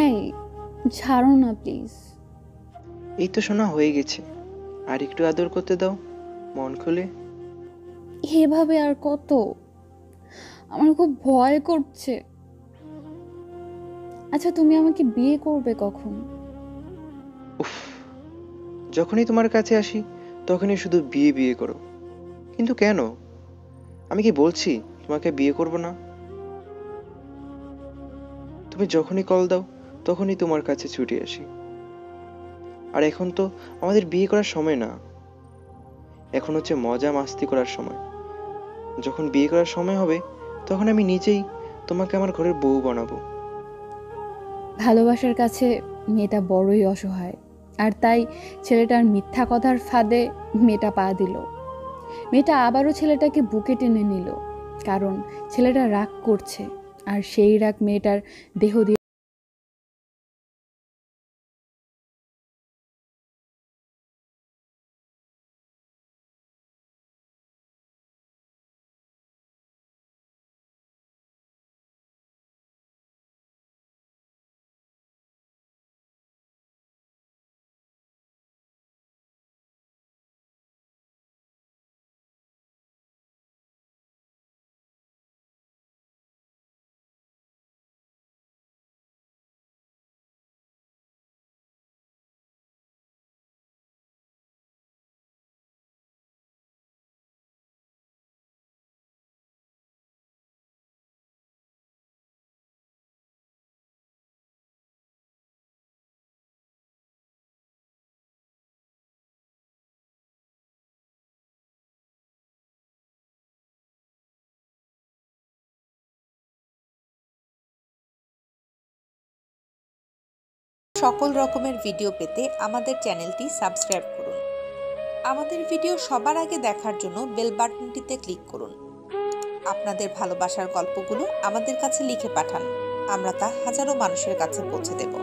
এই, ছাড়ো না প্লিজ। এই তো শোনা হয়ে গেছে, আর একটু আদর করতে দাও মন খুলে। এভাবে আর কত? আমার খুব ভয় করছে। আচ্ছা, তুমি আমাকে বিয়ে করবে কখন? উফ, যখনই তোমার কাছে আসি তখনই শুধু বিয়ে বিয়ে করো। কিন্তু কেন? আমি কি বলছি তোমাকে বিয়ে করব না? তুমি যখনই কল দাও তখনই তোমার কাছে ছুটে আসি। আর এখন তো আমাদের বিয়ে করার সময় না, এখন হচ্ছে মজা মাস্তি করার সময়। যখন বিয়ে করার সময় হবে তখন আমি নিজেই তোমাকে আমার ঘরের বউ বানাবো। ভালোবাসার কাছে মেয়েটা বড়ই অসহায়, আর তাই ছেলেটার মিথ্যা কথার ফাঁদে মেয়েটা পা দিল। মেয়েটা আবারও ছেলেটাকে বুকে টেনে নিল, কারণ ছেলেটা রাগ করছে, আর সেই রাগ মেয়েটার দেহ দিয়ে। সকল রকমের ভিডিও পেতে আমাদের চ্যানেলটি সাবস্ক্রাইব করুন। আমাদের ভিডিও সবার আগে দেখার জন্য বেল বাটনটিতে ক্লিক করুন। আপনাদের ভালোবাসার গল্পগুলো আমাদের কাছে লিখে পাঠান, আমরা তা হাজারো মানুষের কাছে পৌঁছে দেব।